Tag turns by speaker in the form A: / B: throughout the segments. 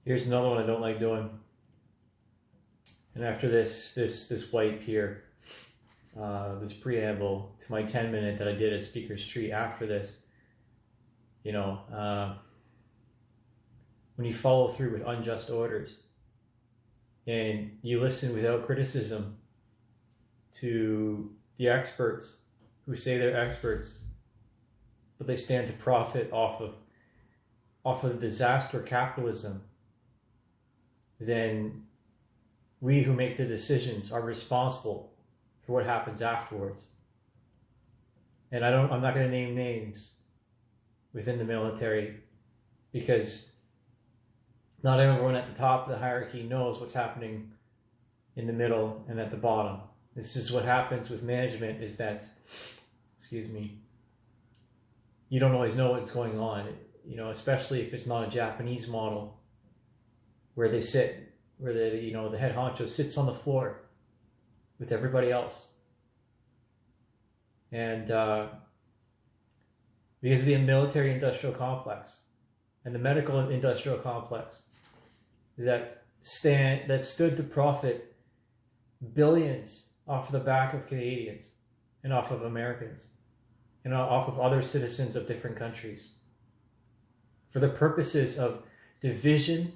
A: Here's another one I don't like doing. And after this wipe here, this preamble to my 10-minute that I did at Speaker's Tree after this, you know, when you follow through with unjust orders and you listen without criticism to the experts who say they're experts, but they stand to profit off of the disaster capitalism, then we who make the decisions are responsible for what happens afterwards. And I'm not going to name names within the military, because not everyone at the top of the hierarchy knows what's happening in the middle and at the bottom. This is what happens with management, is that, excuse me, you don't always know what's going on, you know, especially if it's not a Japanese model where they sit, where the head honcho sits on the floor with everybody else. And because of the military industrial complex and the medical industrial complex that stood to profit billions off of the back of Canadians and off of Americans and off of other citizens of different countries for the purposes of division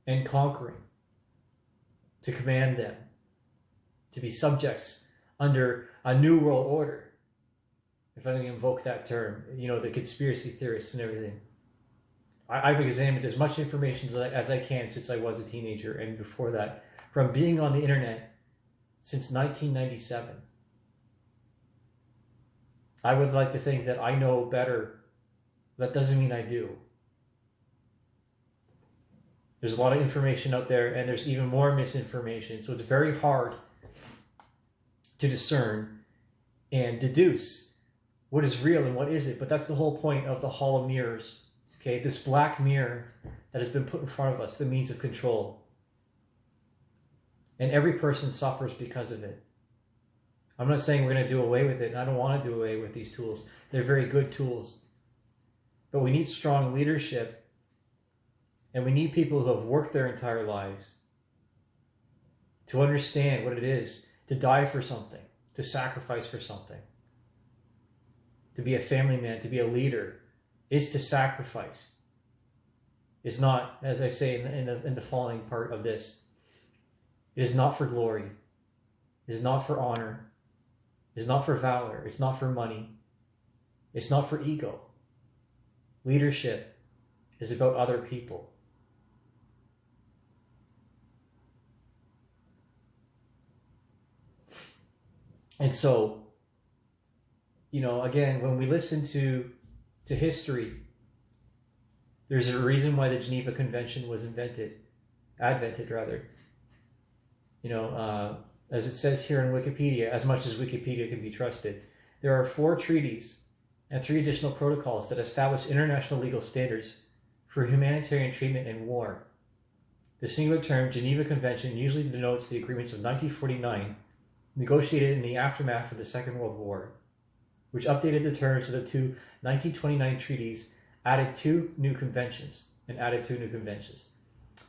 A: and conquering, to command them, to be subjects under a new world order, if I can invoke that term, you know, the conspiracy theorists and everything. I've examined as much information as I can since I was a teenager, and before that, from being on the internet since 1997. I would like to think that I know better. That doesn't mean I do. There's a lot of information out there, and there's even more misinformation. So it's very hard to discern and deduce what is real and what isn't. But that's the whole point of the Hall of Mirrors. Okay, this black mirror that has been put in front of us, the means of control. And every person suffers because of it. I'm not saying we're going to do away with it, and I don't want to do away with these tools. They're very good tools. But we need strong leadership, and we need people who have worked their entire lives to understand what it is to die for something, to sacrifice for something. To be a family man, to be a leader, is to sacrifice. It's not, as I say in the following part of this, it is not for glory. It is not for honor. It is not for valor. It's not for money. It's not for ego. Leadership is about other people. And so, you know, again, when we listen to history, there's a reason why the Geneva Convention was advented. You know, as it says here in Wikipedia, as much as Wikipedia can be trusted, there are 4 treaties and 3 additional protocols that establish international legal standards for humanitarian treatment in war. The singular term Geneva Convention usually denotes the agreements of 1949, negotiated in the aftermath of the Second World War, which updated the terms of the 2 1929 treaties, added 2 new conventions.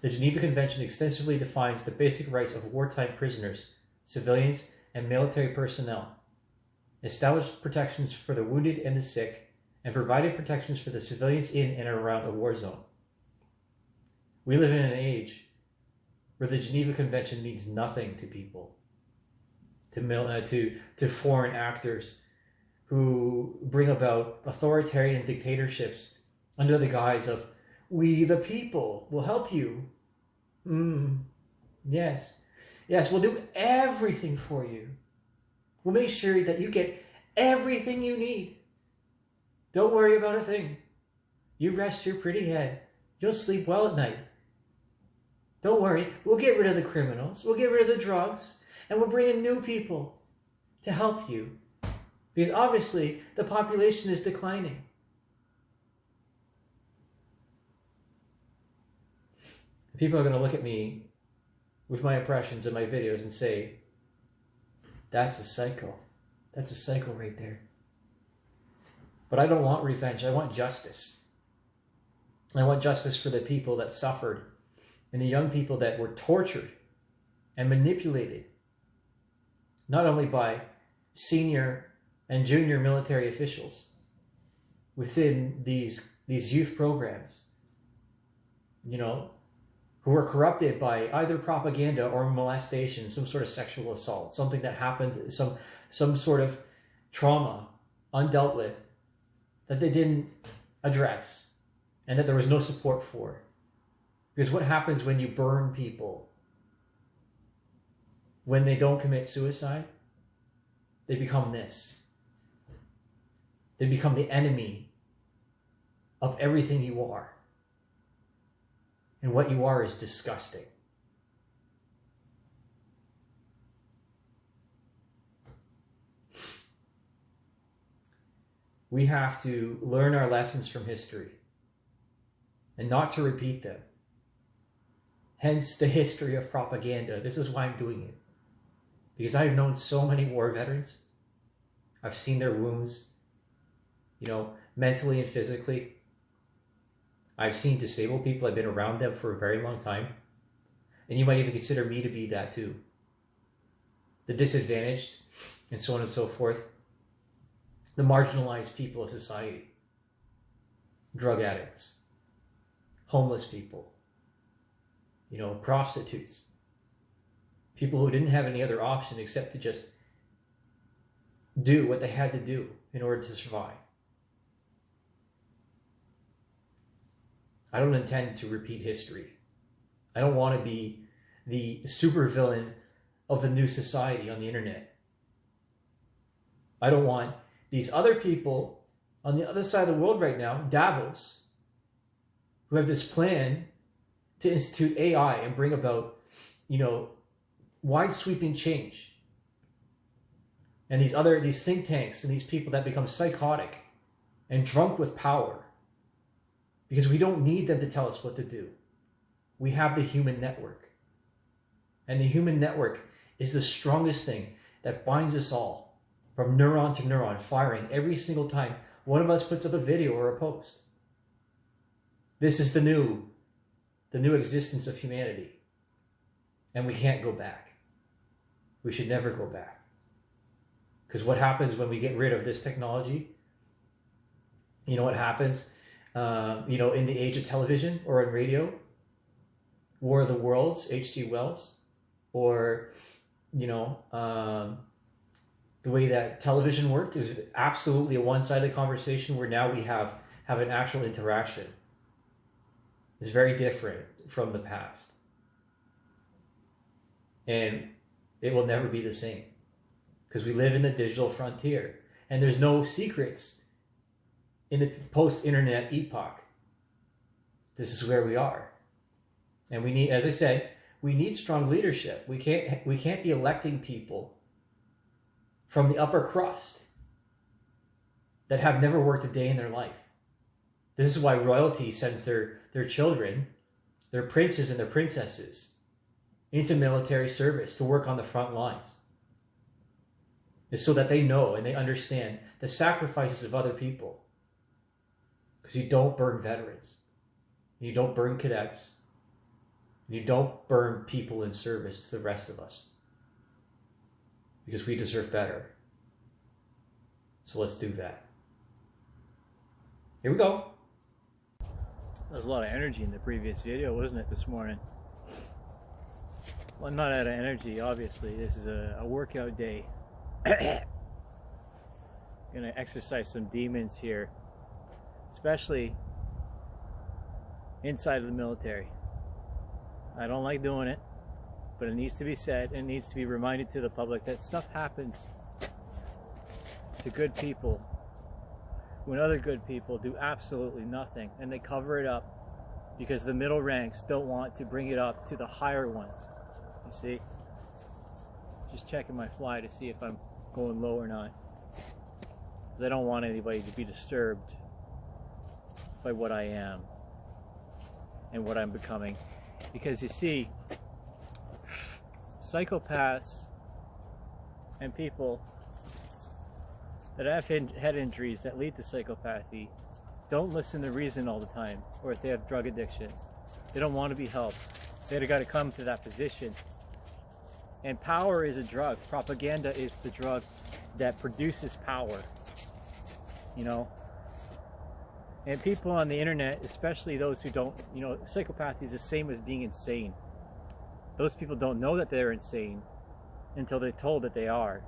A: The Geneva Convention extensively defines the basic rights of wartime prisoners, civilians, and military personnel, established protections for the wounded and the sick, and provided protections for the civilians in and around a war zone. We live in an age where the Geneva Convention means nothing to people, to foreign actors who bring about authoritarian dictatorships under the guise of, we the people will help you. Yes, we'll do everything for you. We'll make sure that you get everything you need. Don't worry about a thing. You rest your pretty head. You'll sleep well at night. Don't worry, we'll get rid of the criminals, we'll get rid of the drugs, and we'll bring in new people to help you. Because obviously the population is declining. People are going to look at me with my impressions and my videos and say, that's a psycho. That's a psycho right there. But I don't want revenge. I want justice. I want justice for the people that suffered and the young people that were tortured and manipulated, not only by senior and junior military officials within these youth programs, you know, who were corrupted by either propaganda or molestation, some sort of sexual assault, something that happened, some sort of trauma undealt with that they didn't address and that there was no support for. Because what happens when you burn people? When they don't commit suicide, they become this. They become the enemy of everything you are. And what you are is disgusting. We have to learn our lessons from history and not to repeat them. Hence the history of propaganda. This is why I'm doing it. Because I've known so many war veterans. I've seen their wounds, you know, mentally and physically. I've seen disabled people. I've been around them for a very long time. And you might even consider me to be that too. The disadvantaged and so on and so forth. The marginalized people of society. Drug addicts. Homeless people. You know, prostitutes. People who didn't have any other option except to just do what they had to do in order to survive. I don't intend to repeat history. I don't want to be the supervillain of the new society on the internet. I don't want these other people on the other side of the world right now, Davos, who have this plan to institute AI and bring about, you know, wide sweeping change. And these think tanks and these people that become psychotic and drunk with power. Because we don't need them to tell us what to do. We have the human network. And the human network is the strongest thing that binds us all from neuron to neuron, firing every single time one of us puts up a video or a post. This is the new existence of humanity. And we can't go back. We should never go back. Because what happens when we get rid of this technology? You know what happens? You know, in the age of television or in radio, War of the Worlds, H.G. Wells, or, you know, the way that television worked is absolutely a one-sided conversation where now we have an actual interaction. It's very different from the past. And it will never be the same because we live in a digital frontier and there's no secrets in the post-internet epoch. This is where we are. And we need, as I said, we need strong leadership. We can't be electing people from the upper crust that have never worked a day in their life. This is why royalty sends their children, their princes and their princesses, into military service to work on the front lines. It's so that they know and they understand the sacrifices of other people. Because you don't burn veterans. You don't burn cadets. You don't burn people in service to the rest of us. Because we deserve better. So let's do that. Here we go.
B: There was a lot of energy in the previous video, wasn't it, this morning? Well, I'm not out of energy, obviously. This is a workout day. Gonna exercise some demons here, especially inside of the military. I don't like doing it, but it needs to be said and it needs to be reminded to the public that stuff happens to good people when other good people do absolutely nothing, and they cover it up because the middle ranks don't want to bring it up to the higher ones. You see? Just checking my fly to see if I'm going low or not, because I don't want anybody to be disturbed by what I am and what I'm becoming. Because you see, psychopaths and people that have head injuries that lead to psychopathy don't listen to reason all the time, or if they have drug addictions. They don't want to be helped. They've got to come to that position. And power is a drug. Propaganda is the drug that produces power. You know? And people on the internet, especially those who don't, you know, psychopathy is the same as being insane. Those people don't know that they're insane until they're told that they are.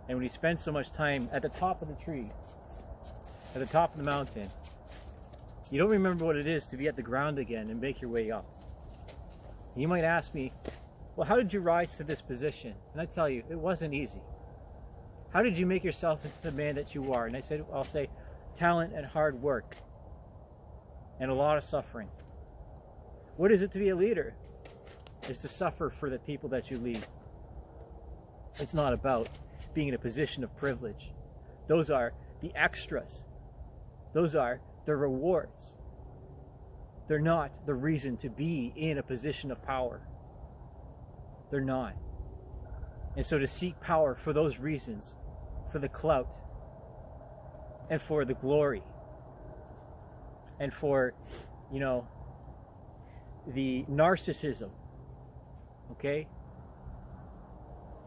B: And when you spend so much time at the top of the tree, at the top of the mountain, you don't remember what it is to be at the ground again and make your way up. You might ask me, well, how did you rise to this position? And I tell you, it wasn't easy. How did you make yourself into the man that you are? And I'll say, talent and hard work and a lot of suffering. What is it to be a leader? It's to suffer for the people that you lead. It's not about being in a position of privilege. Those are the extras. Those are the rewards. They're not the reason to be in a position of power. They're not. And so to seek power for those reasons, for the clout, and for the glory, and for, you know, the narcissism, okay?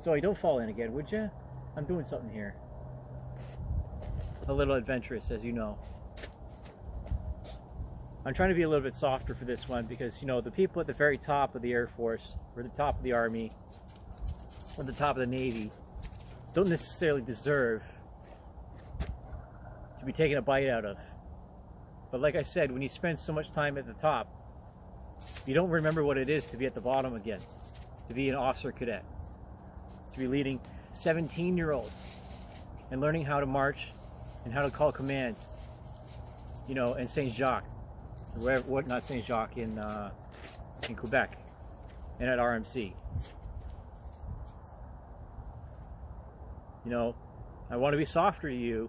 B: So don't fall in again, would you? I'm doing something here. A little adventurous, as you know. I'm trying to be a little bit softer for this one because, you know, the people at the very top of the Air Force, or the top of the Army, or the top of the Navy, don't necessarily deserve to be taken a bite out of. But like I said, when you spend so much time at the top, you don't remember what it is to be at the bottom again, to be an officer cadet, to be leading 17-year-olds and learning how to march and how to call commands, you know, in Saint Jacques, or wherever, what, not Saint Jacques, in Quebec, and at RMC. You know, I want to be softer to you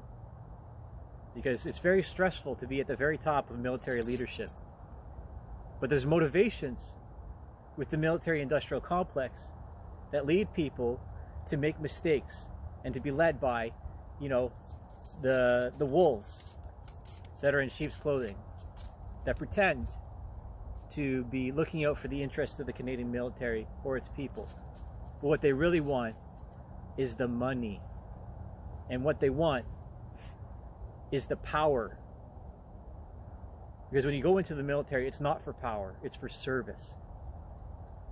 B: because it's very stressful to be at the very top of military leadership. But there's motivations with the military-industrial complex that lead people to make mistakes and to be led by, you know, the wolves that are in sheep's clothing, that pretend to be looking out for the interests of the Canadian military or its people. But what they really want is the money. And what they want is the power. Because when you go into the military, it's not for power, it's for service.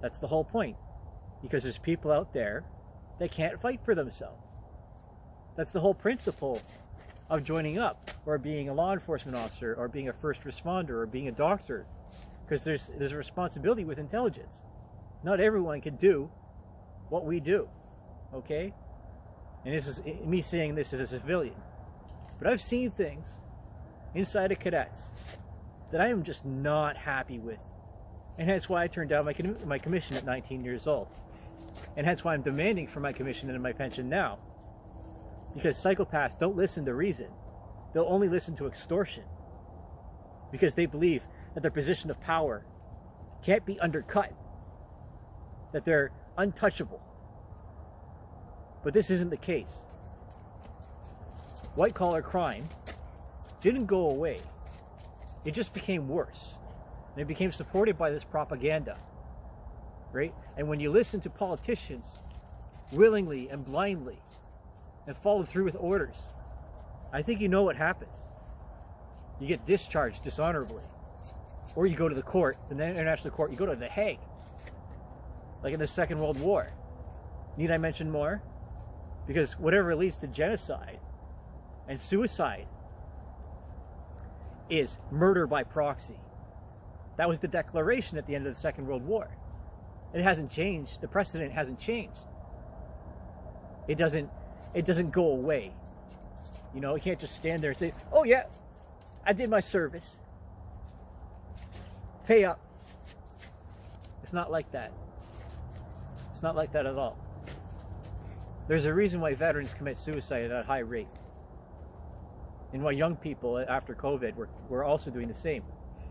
B: That's the whole point. Because there's people out there that can't fight for themselves. That's the whole principle of joining up, or being a law enforcement officer, or being a first responder, or being a doctor. Because there's a responsibility with intelligence. Not everyone can do what we do, okay? And this is me saying this as a civilian. But I've seen things inside of cadets that I am just not happy with. And that's why I turned down my commission at 19 years old. And that's why I'm demanding for my commission and my pension now. Because psychopaths don't listen to reason. They'll only listen to extortion. Because they believe that their position of power can't be undercut. That they're untouchable. But this isn't the case. White-collar crime didn't go away. It just became worse. And it became supported by this propaganda, right? And when you listen to politicians willingly and blindly and follow through with orders, I think you know what happens. You get discharged dishonorably. Or you go to the court, the international court, you go to The Hague. Like in the Second World War. Need I mention more? Because whatever leads to genocide and suicide is murder by proxy. That was the declaration at the end of the Second World War. It hasn't changed. The precedent hasn't changed. It doesn't go away. You know, you can't just stand there and say, oh yeah, I did my service. Pay up. It's not like that. It's not like that at all. There's a reason why veterans commit suicide at a high rate. And why young people after COVID were also doing the same.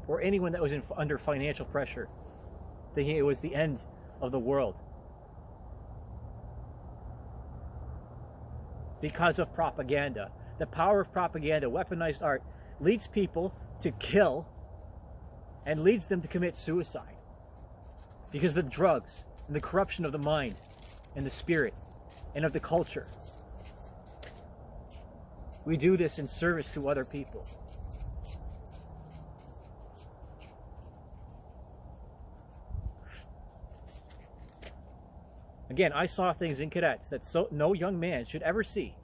B: Or anyone that was under financial pressure, thinking it was the end of the world. Because of propaganda. The power of propaganda, weaponized art, leads people to kill and leads them to commit suicide because of the drugs and the corruption of the mind and the spirit and of the culture. We do this in service to other people. Again, I saw things in cadets that no young man should ever see.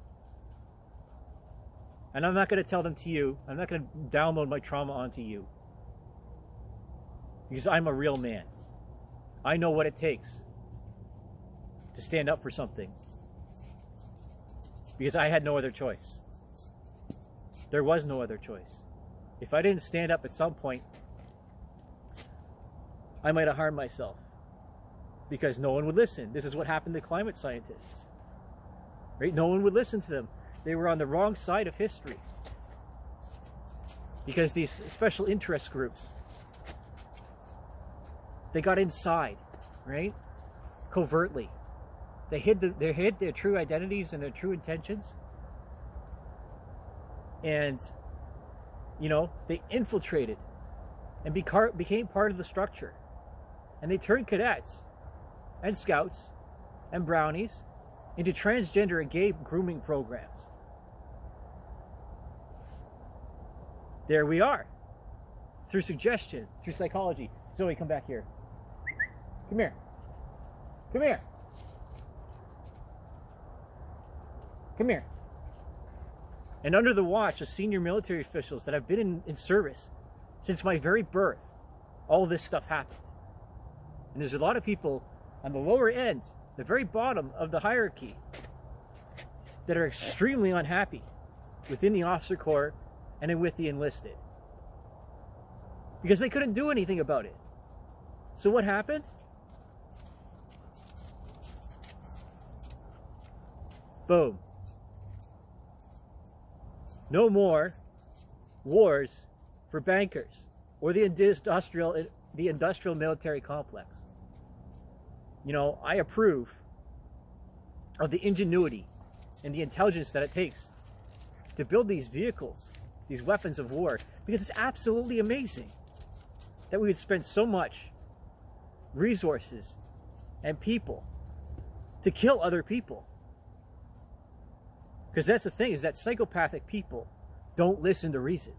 B: And I'm not going to tell them to you. I'm not going to download my trauma onto you. Because I'm a real man. I know what it takes to stand up for something. Because I had no other choice. There was no other choice. If I didn't stand up at some point, I might have harmed myself. Because no one would listen. This is what happened to climate scientists. Right? No one would listen to them. They were on the wrong side of history. Because these special interest groups, they got inside, right? Covertly. They hid their true identities and their true intentions. And, you know, they infiltrated and became part of the structure. And they turned cadets and scouts and brownies into transgender and gay grooming programs. There we are. Through suggestion, through psychology. Zoe, come back here. Come here. Come here. Come here. And under the watch of senior military officials that have been in service since my very birth, all this stuff happened. And there's a lot of people on the lower end, the very bottom of the hierarchy, that are extremely unhappy within the officer corps and with the enlisted. Because they couldn't do anything about it. So what happened? Boom. No more wars for bankers or the industrial military complex. You know, I approve of the ingenuity and the intelligence that it takes to build these vehicles, these weapons of war, because it's absolutely amazing that we would spend so much resources and people to kill other people. Because that's the thing, is that psychopathic people don't listen to reason.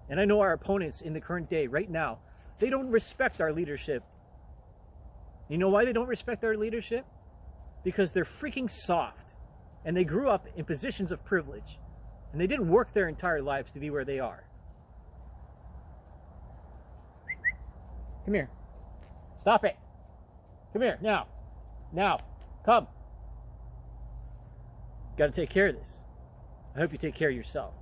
B: And I know our opponents in the current day, right now, they don't respect our leadership. You know why they don't respect our leadership? Because they're freaking soft. And they grew up in positions of privilege. And they didn't work their entire lives to be where they are. Come here. Stop it. Come here, now. Now. Come. Got to take care of this. I hope you take care of yourself.